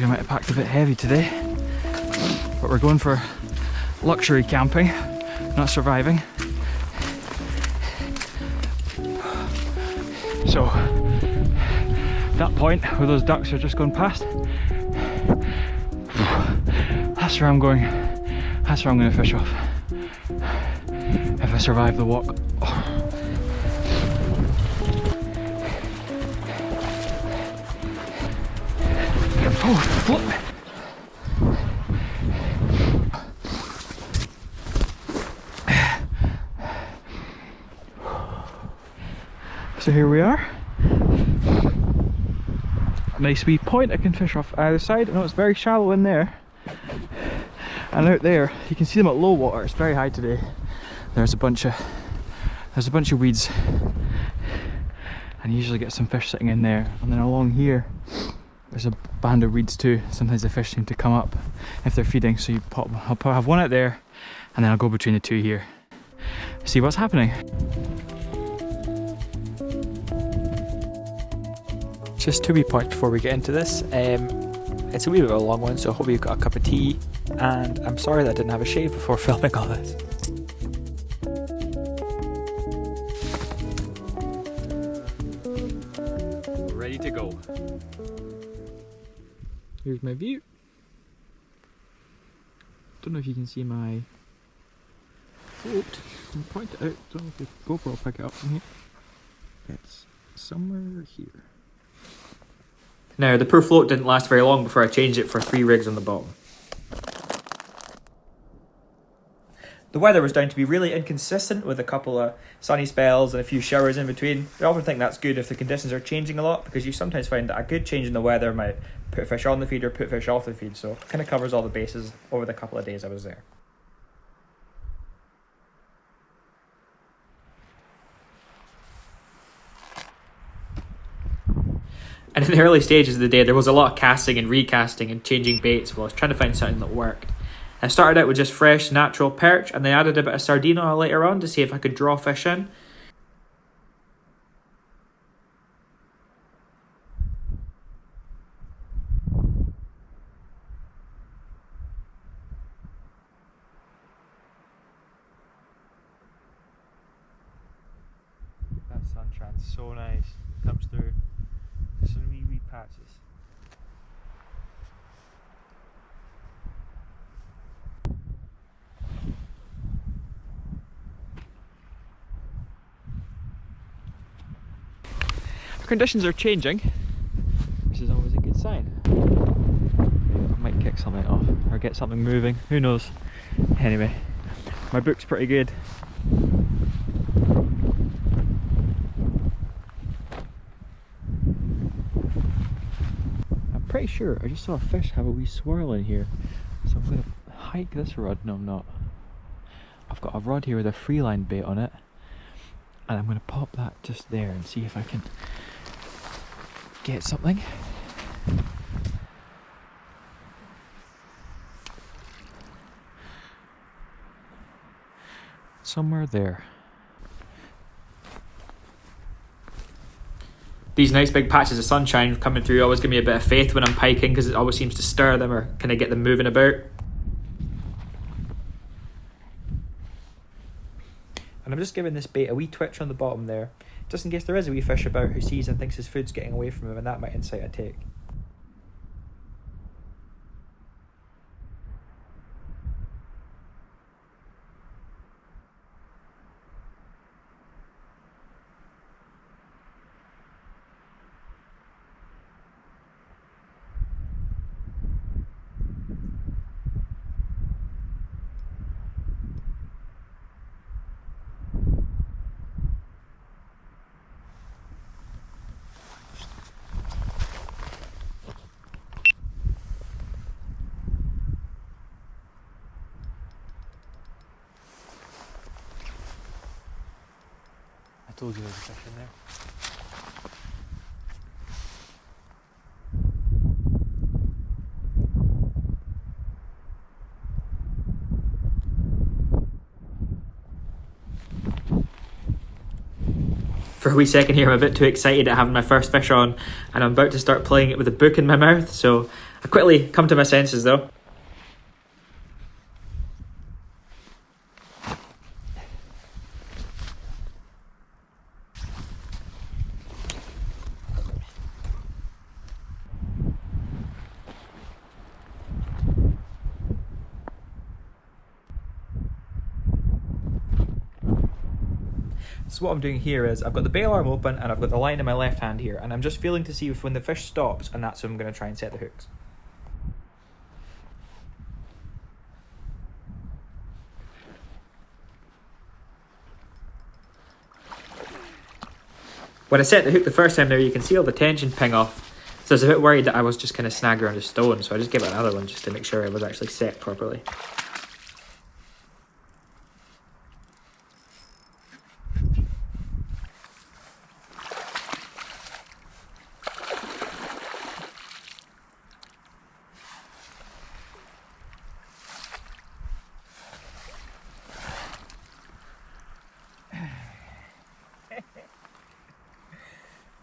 we might have packed a bit heavy today, but we're going for luxury camping, not surviving. So, that point where those ducks are just going past, that's where I'm going. That's where I'm going to fish off. If I survive the walk. Oh, flip! So here we are. Nice wee point I can fish off either side. I know it's very shallow in there. And out there, you can see them at low water. It's very high today. There's a bunch of weeds. And you usually get some fish sitting in there. And then along here, there's a band of weeds too. Sometimes the fish seem to come up if they're feeding, so I'll probably have one out there and then I'll go between the two here, see what's happening. Just 2 wee points before we get into this. It's a wee bit of a long one, so I hope you've got a cup of tea, and I'm sorry that I didn't have a shave before filming all this. Ready to go. Here's my view. Don't know if you can see my float. I'll point it out. Don't know if the GoPro will pick it up from here. It's somewhere here. Now, the poor float didn't last very long before I changed it for 3 rigs on the bottom. The weather was down to be really inconsistent with a couple of sunny spells and a few showers in between. I often think that's good if the conditions are changing a lot, because you sometimes find that a good change in the weather might put fish on the feed or put fish off the feed, so it kind of covers all the bases over the couple of days I was there. And in the early stages of the day, there was a lot of casting and recasting and changing baits while I was trying to find something that worked. I started out with just fresh, natural perch, and then added a bit of sardine oil later on to see if I could draw fish in. That sunshine's so nice. It comes through some wee patches. Conditions are changing, which is always a good sign. I might kick something off or get something moving, who knows. Anyway, my book's pretty good. I'm pretty sure I just saw a fish have a wee swirl in here, so I'm going to hike this rod. No, I'm not. I've got a rod here with a free line bait on it, and I'm going to pop that just there and see if I can get something. Somewhere there. These nice big patches of sunshine coming through always give me a bit of faith when I'm piking, because it always seems to stir them or kind of get them moving about. And I'm just giving this bait a wee twitch on the bottom there, just in case there is a wee fish about who sees and thinks his food's getting away from him, and that might incite a take. I told you there was a fish in there. For a wee second here, I'm a bit too excited at having my first fish on, and I'm about to start playing it with a book in my mouth, so I quickly come to my senses though. So what I'm doing here is I've got the bail arm open and I've got the line in my left hand here, and I'm just feeling to see if when the fish stops, and that's when I'm going to try and set the hooks. When I set the hook the first time there, you can see all the tension ping off, so I was a bit worried that I was just going to snag around a stone, so I just gave it another one just to make sure it was actually set properly.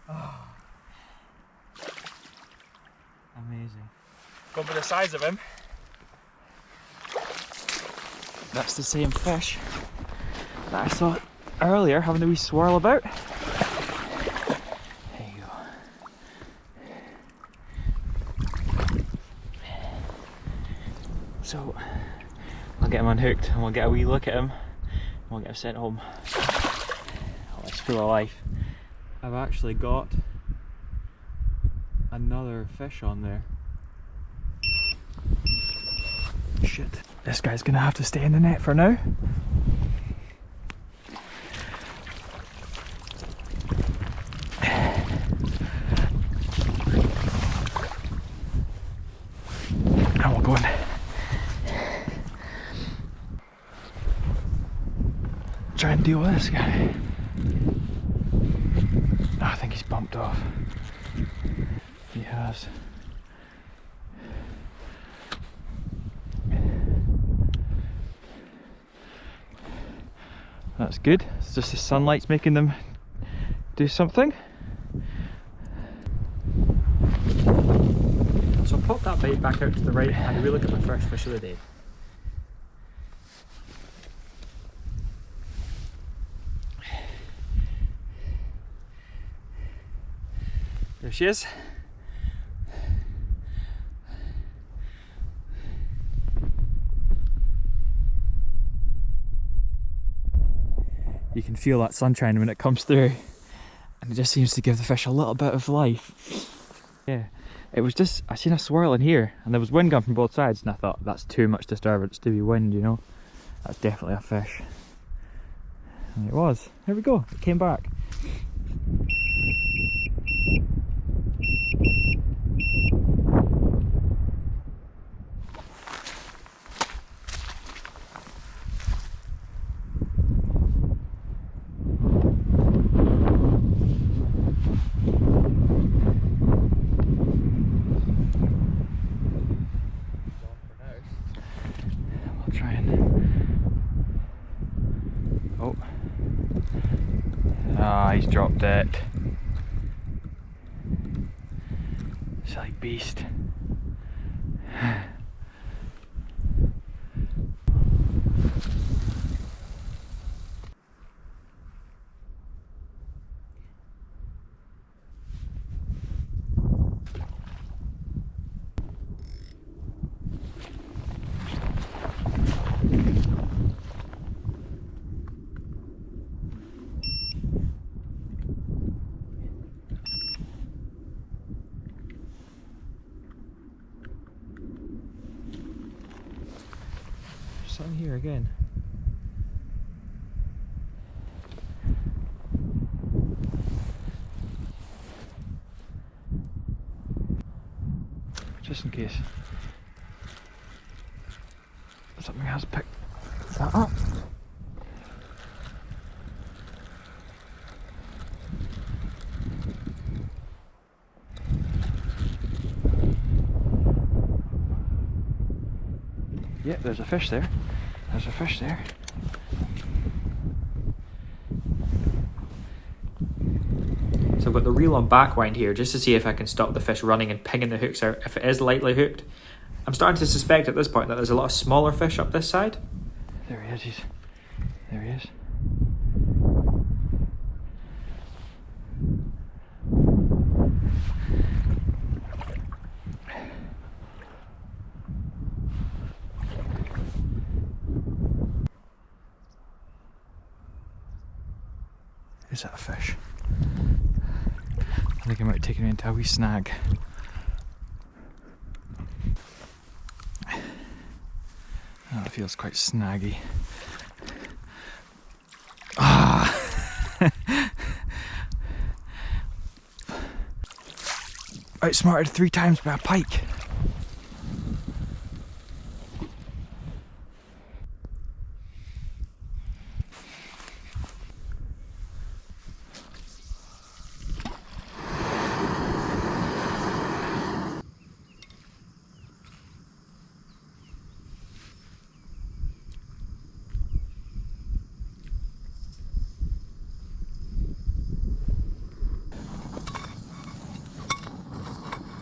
Oh. Amazing. Go by the size of him. That's the same fish that I saw earlier having a wee swirl about. There you go. So I'll get him unhooked and we'll get a wee look at him and we'll get him sent home. Oh, it's full of life. I've actually got another fish on there. Shit. This guy's gonna have to stay in the net for now. And we'll go in. Try and deal with this guy. Oh, I think he's bumped off. He has. That's good. It's just the sunlight's making them do something. So I'll pop that bait back out to the right and have a wee look at my first fish of the day. There she is. You can feel that sunshine when it comes through, and it just seems to give the fish a little bit of life. Yeah, it was just, I seen a swirl in here and there was wind coming from both sides, and I thought that's too much disturbance to be wind, you know. That's definitely a fish. And it was. There we go, it came back. Oh. Ah, he's dropped it. Silly beast. Something here again. Just in case something has picked that up. Yep, there's a fish there. There's a fish there. So I've got the reel on back wind here just to see if I can stop the fish running and pinging the hooks out if it is lightly hooked. I'm starting to suspect at this point that there's a lot of smaller fish up this side. There he is, there he is. Is that a fish? I think I might take him into a wee snag. Oh, it feels quite snaggy. Ah! Outsmarted 3 times by a pike.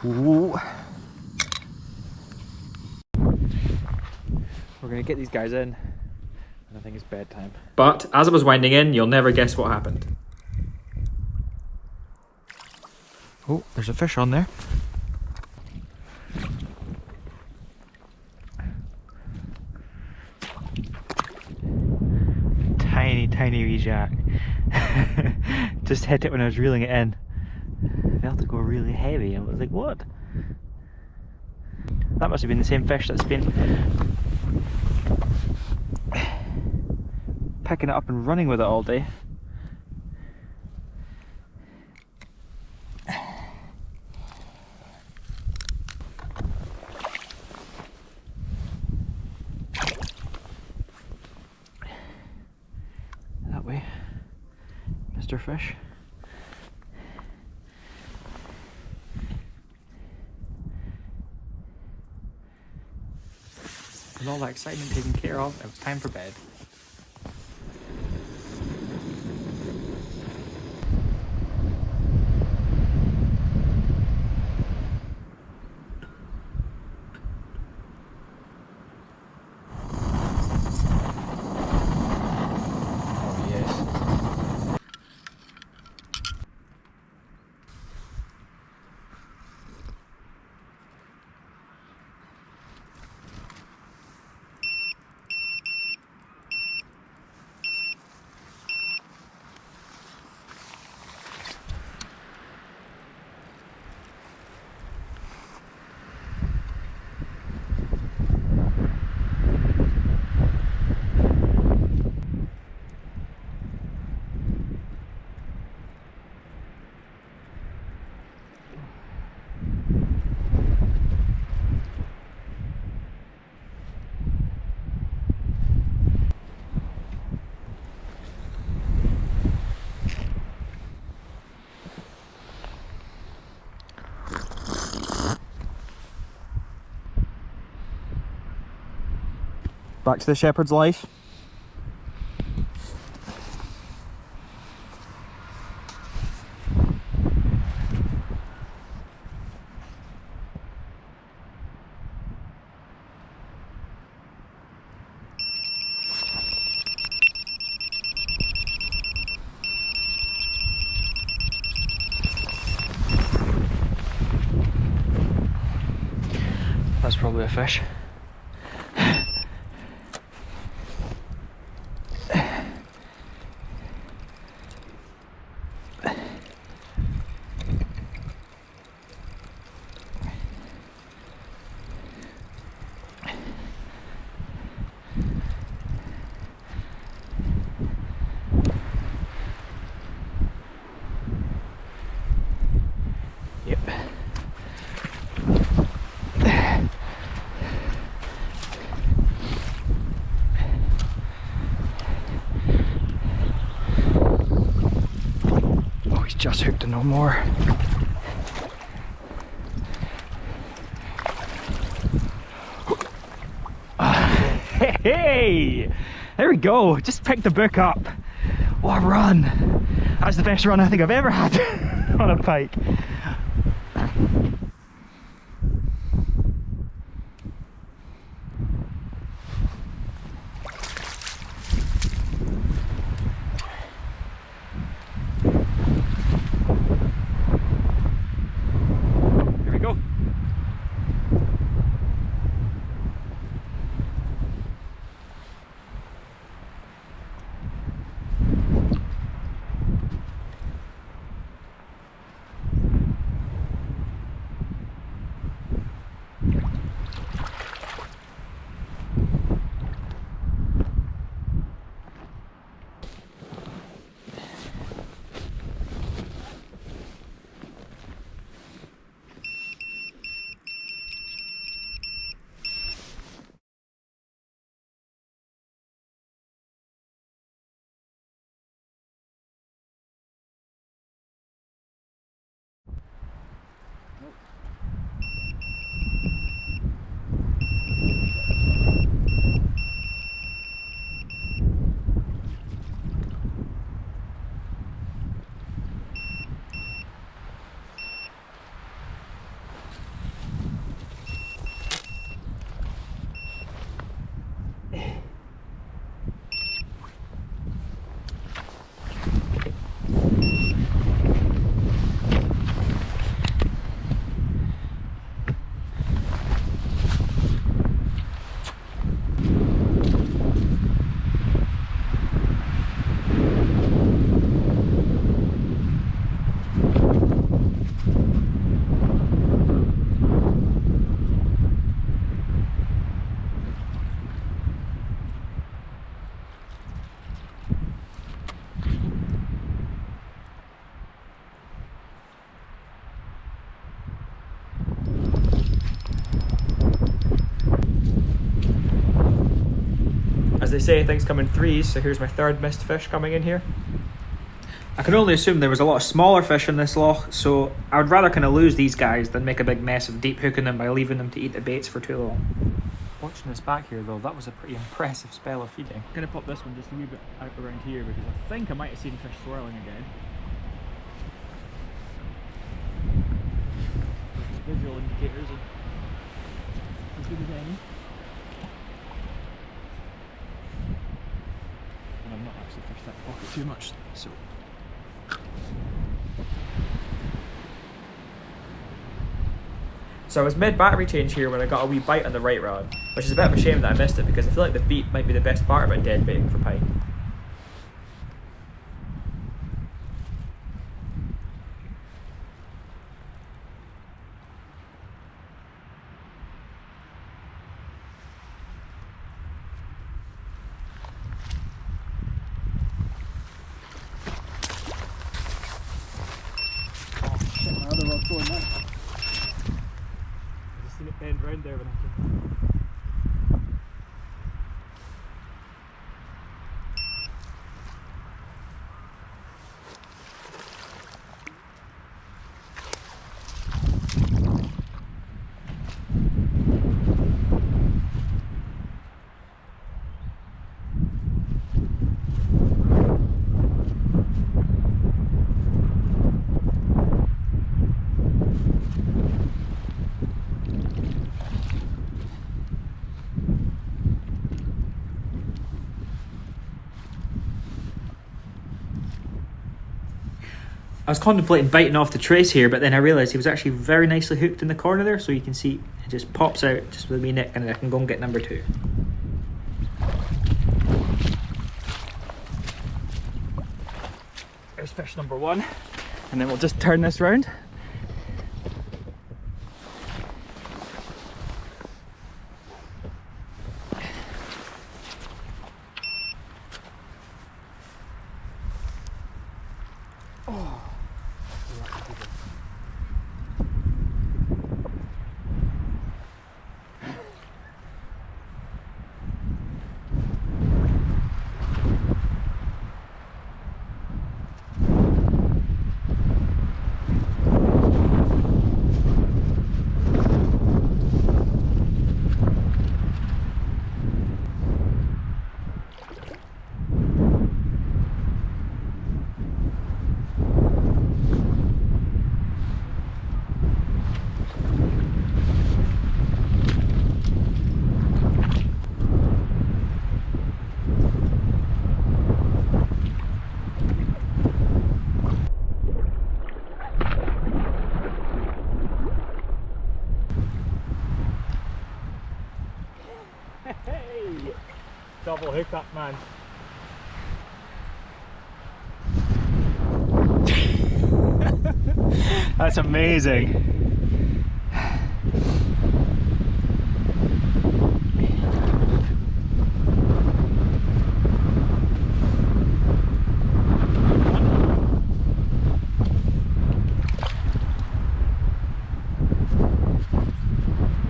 Ooh. We're gonna get these guys in, and I think it's bedtime. But as I was winding in, you'll never guess what happened. Oh, there's a fish on there. Tiny wee jack. Just hit it when I was reeling it in. Felt it go really heavy. I was like, what? That must have been the same fish that's been picking it up and running with it all day. That way, Mr. Fish. With all that excitement taken care of, it was time for bed. Oh yes. Back to the shepherd's life. That's probably a fish. Yep. Oh, he's just hooked and no more. Hey! There we go, just picked the book up. What a run! That's the best run I think I've ever had on a pike. Here we go. As they say, things come in threes, so here's my third missed fish coming in here. I can only assume there was a lot of smaller fish in this loch, so I would rather kind of lose these guys than make a big mess of deep hooking them by leaving them to eat the baits for too long. Watching this back here though, that was a pretty impressive spell of feeding. I'm going to pop this one just a wee bit out around here because I think I might have seen fish swirling again. Visual indicators are as good as any. And I've not actually fished that pocket too much, so. So I was mid-battery change here when I got a wee bite on the right rod, which is a bit of a shame that I missed it because I feel like the beat might be the best part about dead baiting for pike. Oh shit, my other rod's going now. I just seen it bend round there when I came. I was contemplating biting off the trace here, but then I realised he was actually very nicely hooked in the corner there, so you can see it just pops out just with a wee nick and I can go and get number two. There's fish number one, and then we'll just turn this round. double hookup, man. That's amazing.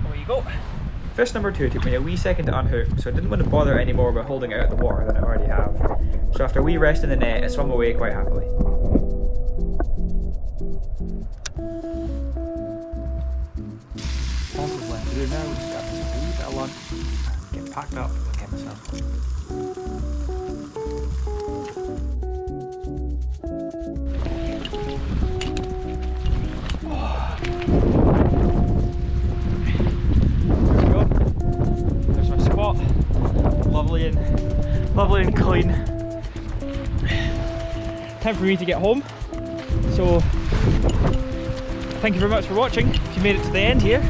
There you go. Fish number 2 took me a wee second to unhook, so I didn't want to bother any more about holding it out of the water than I already have. So after a wee rest in the net, it swam away quite happily. To do now, just grab myself a wee bit of lunch, get packed up and get myself home. There we go. There's my spot. Lovely and clean. Time for me to get home. So thank you very much for watching. If you made it to the end here.